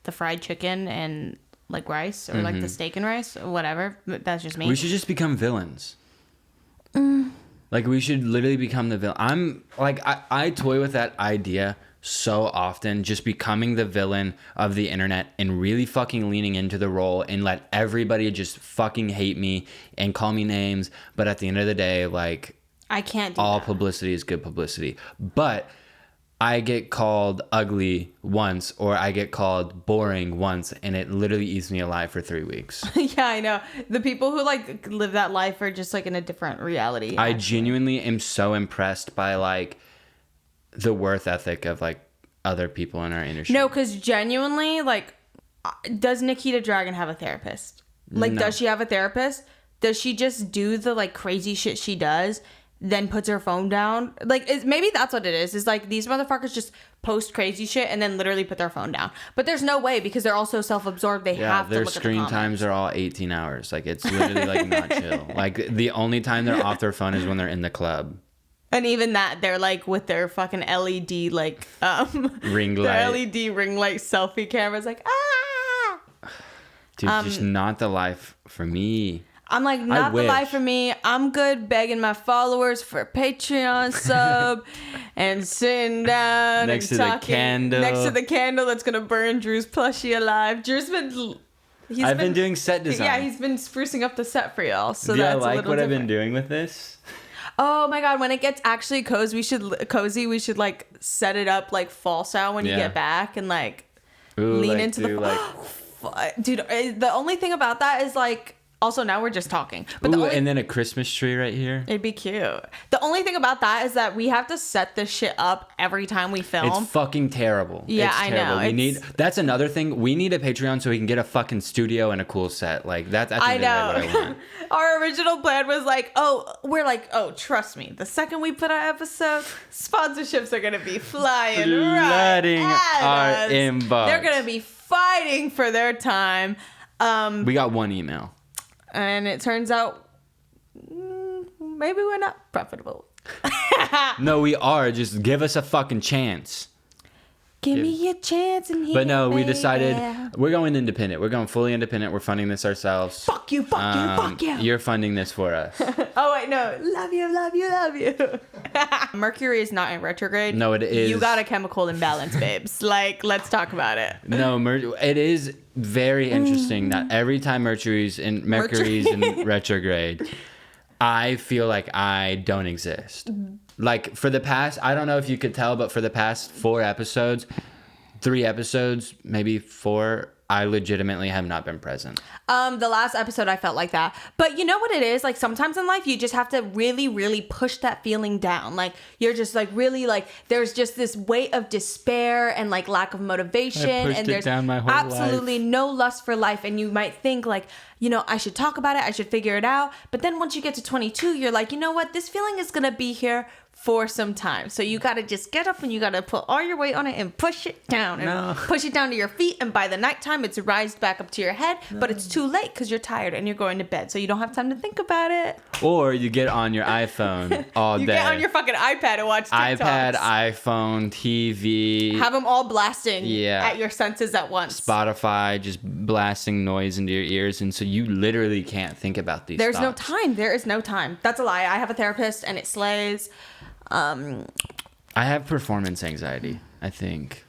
the fried chicken and like rice, or like the steak and rice, or whatever. That's just me. We should just become villains. Like, we should literally become the villain. I'm like, I toy with that idea so often, just becoming the villain of the internet and really fucking leaning into the role and let everybody just fucking hate me and call me names. But at the end of the day, like, I can't do all that. Publicity is good publicity. But I get called ugly once, or I get called boring once, and it literally eats me alive for 3 weeks. Yeah, I know. The people who like live that life are just like in a different reality. I genuinely am so impressed by like the worth ethic of like other people in our industry. No, because genuinely, like, does Nikita Dragon have a therapist? Like, No. Does she have a therapist? Does she just do the like crazy shit she does, then puts her phone down? Like, maybe that's what it is. Is like, these motherfuckers just post crazy shit and then literally put their phone down. But there's no way, because they're all so self-absorbed. They have to their look at the screen comments. times are all 18 hours. Like, it's literally like not chill. Like, the only time they're off their phone is when they're in the club. And even that, they're like with their fucking LED like ring light. their LED ring light selfie cameras, like Dude, just not the life for me. I'm like, not the life for me. I'm good begging my followers for a Patreon sub and sitting down next and to talking the candle. next to the candle that's gonna burn Drew's plushie alive. Drew's I've been doing set design. Yeah, he's been sprucing up the set for y'all. So do that's I like a little what different. I've been doing with this? Oh my god, when it gets actually cozy, we should like set it up like fall style when you get back and like lean into the dude. The only thing about that is like, also now we're just talking, but and then a Christmas tree right here. It'd be cute. The only thing about that is that we have to set this shit up every time we film. It's fucking terrible. Yeah, it's terrible. I know. That's another thing. We need a Patreon so we can get a fucking studio and a cool set. Like, that's at the end of the day what I want. Our original plan was like, trust me, the second we put our episode, sponsorships are gonna be flying flooding right our at us. inbox. They're gonna be fighting for their time. We got one email. And it turns out maybe we're not profitable. No, we are. Just give us a fucking chance. Give me a chance in here. But no, we decided we're going independent. We're going fully independent. We're funding this ourselves. Fuck you, fuck you. You're funding this for us. Oh, wait, no. Love you, love you, love you. Mercury is not in retrograde. No, it is. You got a chemical imbalance, babes. Like, let's talk about it. No, it is very interesting that every time Mercury's in retrograde, I feel like I don't exist. Like, for the past, I don't know if you could tell, but for the past 3 episodes, maybe 4, I legitimately have not been present. The last episode I felt like that. But you know what it is? Like, sometimes in life you just have to really, really push that feeling down. Like, you're just like really like, there's just this weight of despair and like lack of motivation. And there's down my whole absolutely no lust for life. And you might think like, you know, I should talk about it. I should figure it out. But then once you get to 22, you're like, you know what? This feeling is going to be here for some time. So you got to just get up and you got to put all your weight on it and push it down and push it down to your feet. And by the nighttime, it's rised back up to your head, but it's too late because you're tired and you're going to bed. So you don't have time to think about it. Or you get on your iPhone all day. You get on your fucking iPad and watch TikToks. iPad, iPhone, TV. Have them all blasting Yeah. at your senses at once. Spotify just blasting noise into your ears. And so you literally can't think about these There's no thoughts. time. There is no time. That's a lie. I have a therapist and it slays. I have performance anxiety, I think.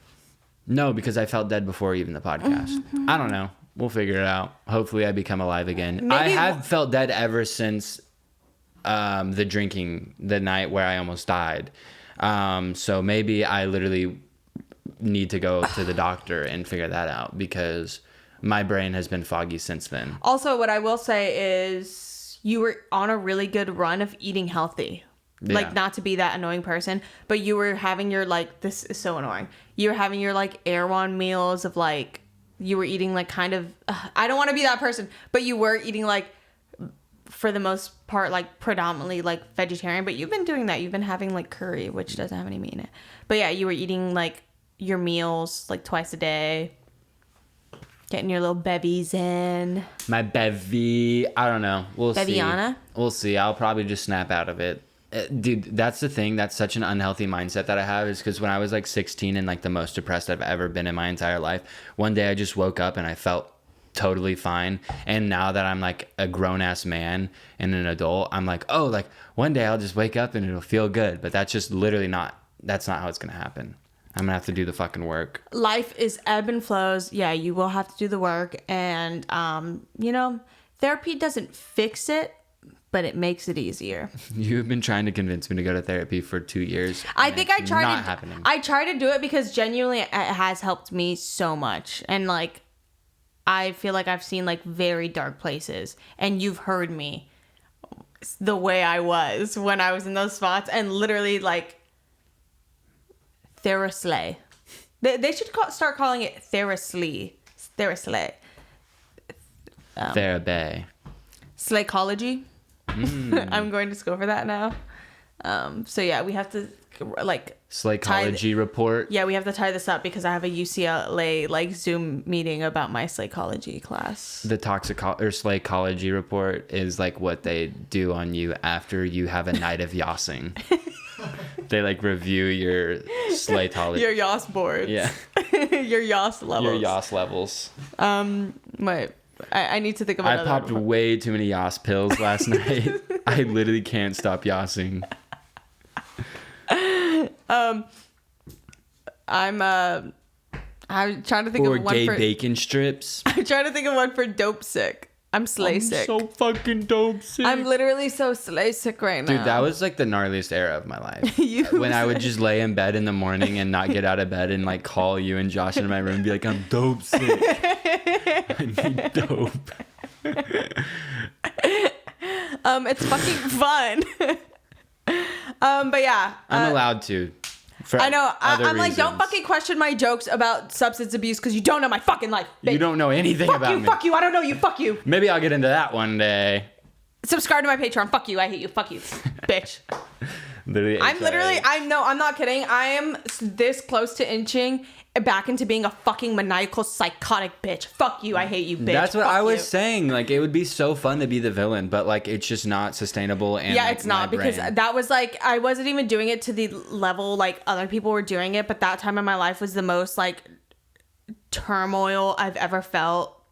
No, because I felt dead before even the podcast. I don't know. We'll figure it out. Hopefully I become alive again. Maybe I have felt dead ever since the drinking the night where I almost died. So maybe I literally need to go to the doctor and figure that out because my brain has been foggy since then. Also, what I will say is you were on a really good run of eating healthy. Yeah. Like, not to be that annoying person, but you were having your, like, this is so annoying. You were having your, like, Erewhon meals of, like, you were eating, like, kind of, I don't want to be that person, but you were eating, like, for the most part, like, predominantly, like, vegetarian, but you've been doing that. You've been having, like, curry, which doesn't have any meat in it. But, yeah, you were eating, like, your meals, like, twice a day. Getting your little bevies in. My bevy. I don't know. We'll Beviana? see. We'll see. I'll probably just snap out of it. Dude, that's the thing. That's such an unhealthy mindset that I have is because when I was like 16 and like the most depressed I've ever been in my entire life, one day I just woke up and I felt totally fine. And now that I'm like a grown ass man and an adult, I'm like, oh, like one day I'll just wake up and it'll feel good. But that's just literally that's not how it's going to happen. I'm going to have to do the fucking work. Life is ebb and flows. Yeah, you will have to do the work. And, you know, therapy doesn't fix it, but it makes it easier. You've been trying to convince me to go to therapy for 2 years. I think I tried not to. happening. I try to do it because genuinely it has helped me so much, and like, I feel like I've seen like very dark places, and you've heard me the way I was when I was in those spots, and literally like, Theraslay. They should start calling it Theraslay. Theraslay. Therapy. Slaycology. I'm going to school for that now. So yeah, we have to like Slaycology report. Yeah, we have to tie this up because I have a UCLA like Zoom meeting about my psychology class. The Slaycology report is like what they do on you after you have a night of yossing. They like review your slaytology. Your yoss boards. Yeah. Your yoss levels. Your yoss levels. I need to think of I another popped one. way too many Yoss pills last night. I literally can't stop yossing. I'm trying to think Or of one gay for bacon strips. I'm trying to think of one for dope sick. I'm slay sick. So fucking dope sick. I'm literally so slay sick right now. Dude, that was like the gnarliest era of my life. You when I would just lay in bed in the morning and not get out of bed and like call you and Josh into my room and be like, I'm dope sick. I need dope. It's fucking fun. But yeah. I'm allowed to. I know. I'm like, reasons. don't fucking question my jokes about substance abuse because you don't know my fucking life. Bitch. You don't know anything fuck about you, me. Fuck you. I don't know you. Fuck you. Maybe I'll get into that one day. Subscribe to my Patreon. Fuck you. I hate you. Fuck you, bitch. I'm not kidding. I am this close to inching back into being a fucking maniacal psychotic bitch. Fuck you. I hate you, bitch. That's what Fuck I was you. saying. Like, it would be so fun to be the villain, but like, it's just not sustainable. And yeah, like, it's not my because brain- that was like, I wasn't even doing it to the level like other people were doing it, but that time in my life was the most like turmoil I've ever felt.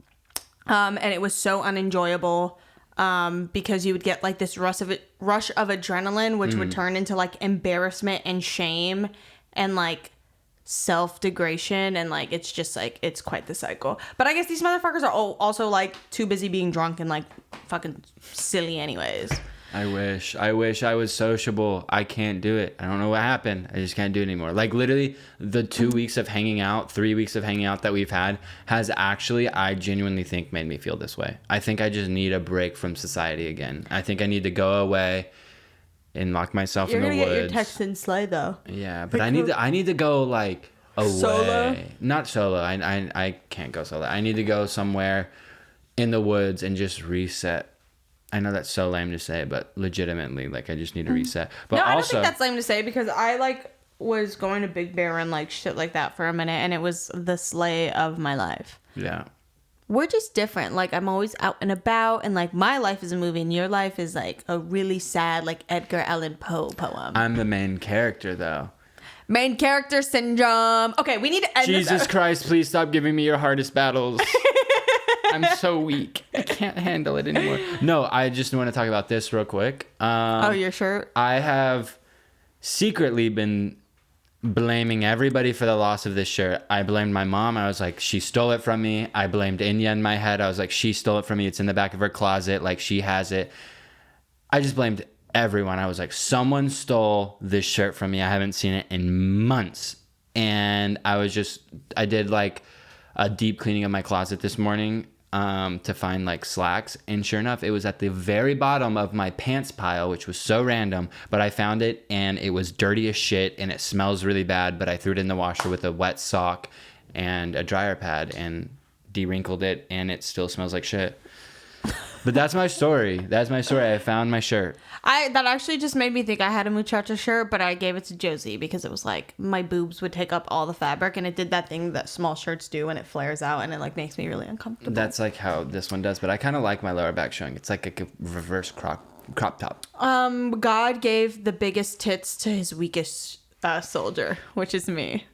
And it was so unenjoyable. Because you would get like this rush of adrenaline, which would turn into like embarrassment and shame and like self-degradation, and like it's just like it's quite the cycle. But I guess these motherfuckers are also like too busy being drunk and like fucking silly anyways. I wish I was sociable. I can't do it. I don't know what happened. I just can't do it anymore. Like literally the 3 weeks of hanging out that we've had has actually, I genuinely think, made me feel this way. I think I just need a break from society again. I think I need to go away and lock myself in the woods. You're gonna get your Texan slay though. Yeah, but I need to go like away. Solo? Not solo. I can't go solo. I need to go somewhere in the woods and just reset. I know that's so lame to say, but legitimately, like, I just need to reset. But no, I don't also, think that's lame to say because I like was going to Big Bear and like shit like that for a minute, and it was the slay of my life. yeah. We're just different. Like, I'm always out and about, and like my life is a movie, and your life is like a really sad, like Edgar Allan Poe poem. I'm the main character, though. Main character syndrome. Okay, we need to end Jesus this. Christ, please stop giving me your hardest battles. I'm so weak. I can't handle it anymore. No, I just want to talk about this real quick. Oh, your shirt? I have secretly been blaming everybody for the loss of this shirt. I blamed my mom. I was like, she stole it from me. I blamed Enya in my head. I was like, she stole it from me. It's in the back of her closet. Like, she has it. I just blamed everyone. I was like, someone stole this shirt from me. I haven't seen it in months. And I did like a deep cleaning of my closet this morning to find like slacks, and sure enough, it was at the very bottom of my pants pile, which was so random, but I found it and it was dirty as shit and it smells really bad, but I threw it in the washer with a wet sock and a dryer pad and de-wrinkled it, and it still smells like shit. But that's my story. I found my shirt. That actually just made me think I had a muchacha shirt, but I gave it to Josie because it was like my boobs would take up all the fabric, and it did that thing that small shirts do, and it flares out, and it like makes me really uncomfortable. That's like how this one does, but I kind of like my lower back showing. It's like a reverse crop top. God gave the biggest tits to his weakest soldier, which is me.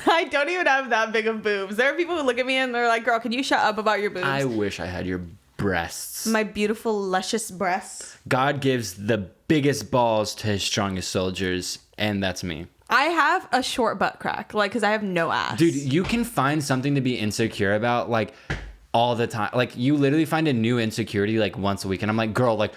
I don't even have that big of boobs. There are people who look at me and they're like, "Girl, can you shut up about your boobs?" I wish I had your breasts. My beautiful, luscious breasts. God gives the biggest balls to his strongest soldiers, and that's me. I have a short butt crack, like, because I have no ass. Dude, you can find something to be insecure about, like, all the time. Like, you literally find a new insecurity, like, once a week, and I'm like, girl, like,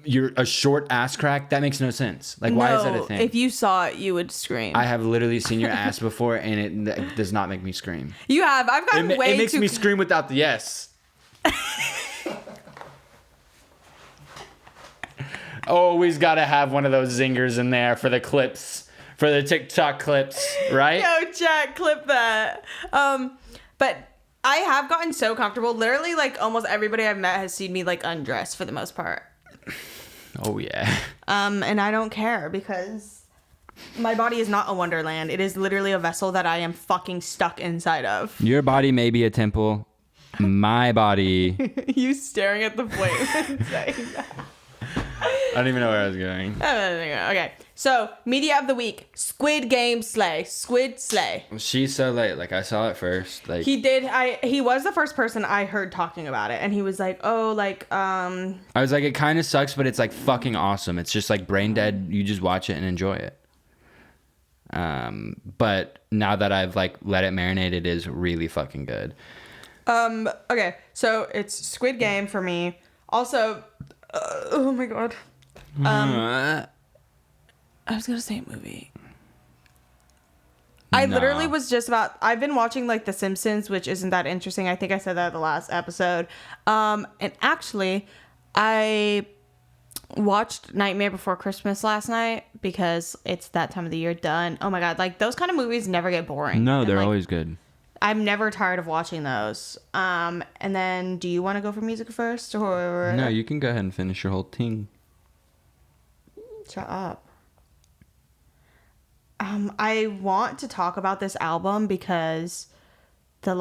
you're a short ass crack? That makes no sense. Like, why is that a thing? If you saw it, you would scream. I have literally seen your ass before, and it does not make me scream. You have. I've gotten way too... It makes me scream without the yes. Always gotta have one of those zingers in there for the clips, for the TikTok clips, right? Yo, chat, clip that. But I have gotten so comfortable. Literally, like, almost everybody I've met has seen me, like, undress for the most part. Oh, yeah. And I don't care because my body is not a wonderland. It is literally a vessel that I am fucking stuck inside of. Your body may be a temple. My body. You staring at the flame and saying that. I don't even know where I was going. Okay, so media of the week: Squid Game slay. Squid slay. She's so late. Like, I saw it first. Like, he did. He was the first person I heard talking about it, and he was like, "Oh, like." I was like, it kind of sucks, but it's like fucking awesome. It's just like brain dead. You just watch it and enjoy it. But now that I've like let it marinate, it is really fucking good. Okay, so it's Squid Game for me. Also, oh my god. I was gonna say a movie. I literally was just about... I've been watching, like, The Simpsons, which isn't that interesting. I think I said that in the last episode. And actually, I watched Nightmare Before Christmas last night because it's that time of the year done. Oh my god, like, those kind of movies never get boring. No, they're like, always good. I'm never tired of watching those. And then, do you want to go for music first, or... No, you can go ahead and finish your whole thing. Shut up. I want to talk about this album because the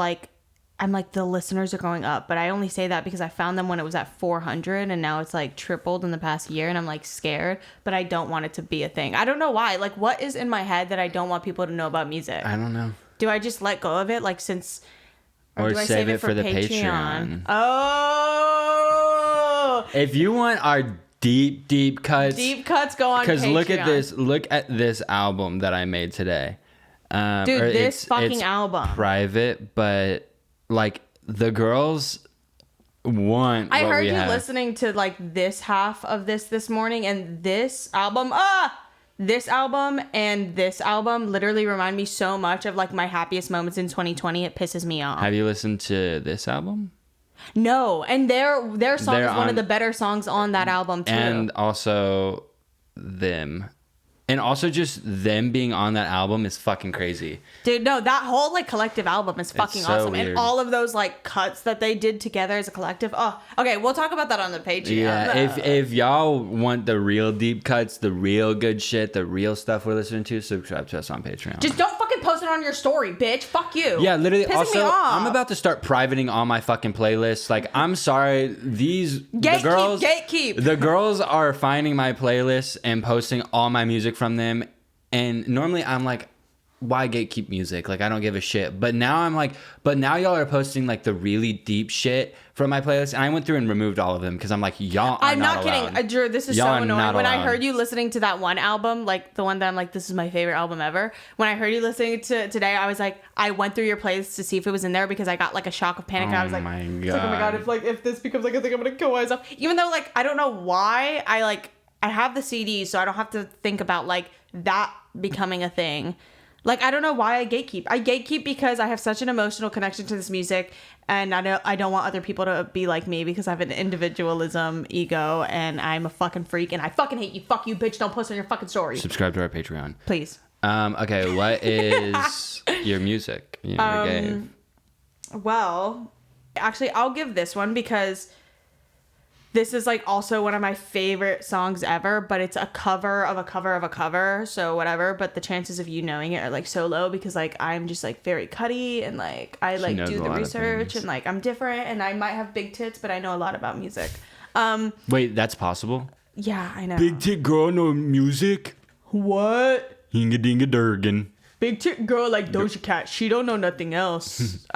listeners are going up, but I only say that because I found them when it was at 400 and now it's like tripled in the past year, and I'm like scared, but I don't want it to be a thing. I don't know why. Like, what is in my head that I don't want people to know about music? I don't know. Do I just let go of it, like, since... Or do I save it for the Patreon. Oh! If you want our deep cuts... Deep cuts go on Patreon. Because look at this album that I made today. Dude, this fucking album. Private, but, like, the girls want I what heard we you have. listening to, like, this half of this morning, and this album... This album and this album literally remind me so much of, like, my happiest moments in 2020. It pisses me off. Have you listened to this album? No, and their song is one of the better songs on that album too. And also them. And also just them being on that album is fucking crazy. Dude, no, that whole, like, collective album is fucking so awesome. weird. And all of those, like, cuts that they did together as a collective. Oh, okay, we'll talk about that on the Patreon. Yeah, if y'all want the real deep cuts, the real good shit, the real stuff we're listening to, subscribe to us on Patreon. Just don't fucking post it on your story, bitch. Fuck you. Yeah, literally. Pissing me Also, off. I'm about to start privating all my fucking playlists. Like, I'm sorry, Gatekeep. The girls are finding my playlists and posting all my music from them. And normally I'm like, why gatekeep music? Like, I don't give a shit. But now I'm like, but now y'all are posting like the really deep shit from my playlist, and I went through and removed all of them because I'm like, y'all are I'm not allowed. kidding. Drew, this is Y'all so are annoying. not When I allowed. heard you listening to that one album, like the one that I'm like, this is my favorite album ever. When I heard you listening to today, I was like, I went through your playlist to see if it was in there because I got like a shock of panic. I was like, my it's like, oh my god, if this becomes like a thing, I'm gonna kill myself. Even though like I don't know why I have the CD, so I don't have to think about like that becoming a thing. Like, I don't know why I gatekeep. I gatekeep because I have such an emotional connection to this music, and I don't want other people to be like me because I have an individualism ego, and I'm a fucking freak, and I fucking hate you. Fuck you, bitch. Don't post on your fucking story. Subscribe to our Patreon. Please. Okay, what is your music? You gave? Well, actually, I'll give this one because this is like also one of my favorite songs ever, but it's a cover of a cover of a cover, so whatever. But the chances of you knowing it are like so low because like I'm just like very cutty and like I like do the research and like I'm different and I might have big tits, but I know a lot about music. Wait, that's possible? Yeah, I know. Big tit girl, no music? What? Hinga dinga durgan. Big tit girl like Doja Cat. She don't know nothing else.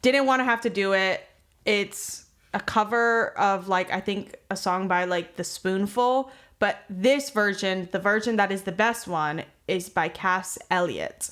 Didn't want to have to do it. It's a cover of like I think a song by like The Spoonful, but this version, the version that is the best one, is by Cass Elliot.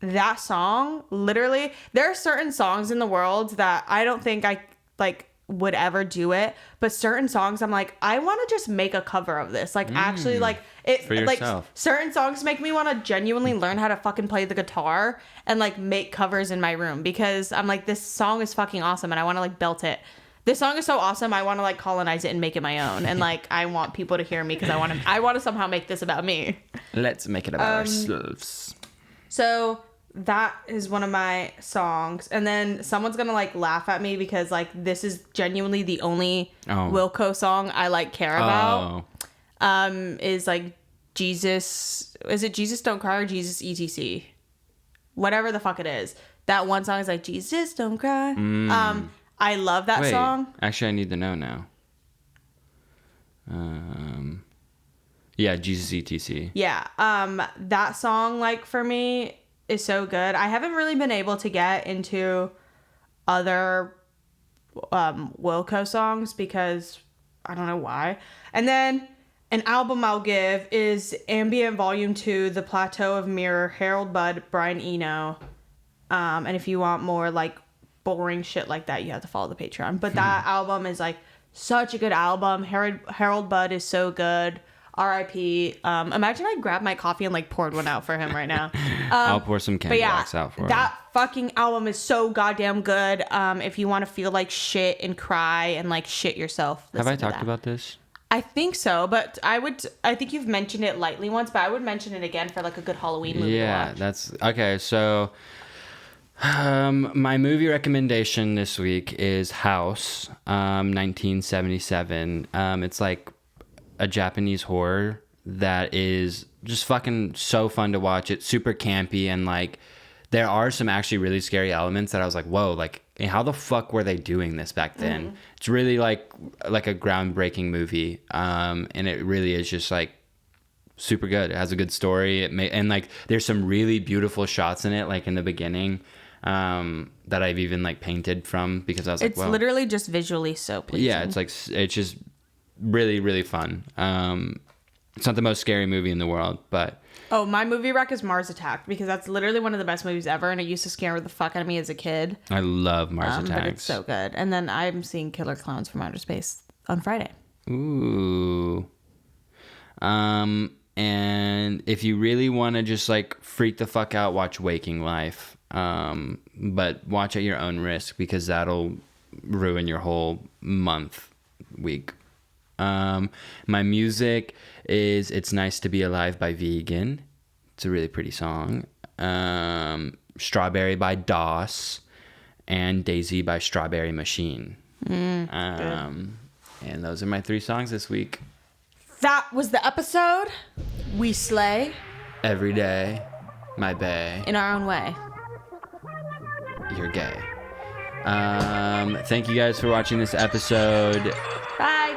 That song, literally, there are certain songs in the world that I don't think I like would ever do it, but certain songs I'm like, I want to just make a cover of this, like actually like it for like yourself. Certain songs make me want to genuinely learn how to fucking play the guitar and like make covers in my room because I'm like, this song is fucking awesome and I want to like belt it. This song is so awesome. I want to like colonize it and make it my own. And like, I want people to hear me because I want to somehow make this about me. Let's make it about ourselves. So that is one of my songs. And then someone's going to like laugh at me because like, this is genuinely the only Wilco song I like care about. Is like Jesus. Is it Jesus Don't Cry or Jesus ETC? Whatever the fuck it is. That one song is like, Jesus Don't Cry. I love that song. Actually, I need to know now. Yeah, Jesus ETC. Yeah. That song, like, for me, is so good. I haven't really been able to get into other Wilco songs because I don't know why. And then an album I'll give is Ambient Volume 2, The Plateau of Mirror, Harold Budd, Brian Eno. And if you want more, like, boring shit like that, you have to follow the Patreon. But that album is like such a good album. Harold Budd is so good. R.I.P. Imagine I grabbed my coffee and like poured one out for him right now. I'll pour some candy wax out for him. That fucking album is so goddamn good. If you want to feel like shit and cry and like shit yourself. Have I talked about this? I think so, but I think you've mentioned it lightly once, but I would mention it again for like a good Halloween movie to watch. That's okay. So my movie recommendation this week is House, 1977. It's like a Japanese horror that is just fucking so fun to watch. It's super campy and like there are some actually really scary elements that I was like, whoa, like how the fuck were they doing this back then? It's really like a groundbreaking movie. And it really is just like super good. It has a good story. And like there's some really beautiful shots in it, like in the beginning. That I've even like painted from because I was like, it's literally just visually so pleasing. Yeah, it's like it's just really, really fun. It's not the most scary movie in the world, but my movie rec is Mars Attack because that's literally one of the best movies ever, and it used to scare the fuck out of me as a kid. I love Mars Attacks. But it's so good. And then I'm seeing Killer Clowns from Outer Space on Friday. Ooh. And if you really want to just like freak the fuck out, watch Waking Life. But watch at your own risk because that'll ruin your whole week. My music is It's Nice to Be Alive by Vegan. It's a really pretty song. Strawberry by Doss and Daisy by Strawberry Machine. And those are my 3 songs this week. That was the episode. We slay. Every day, my bae. In our own way. You're gay. Thank you guys for watching this episode. Bye.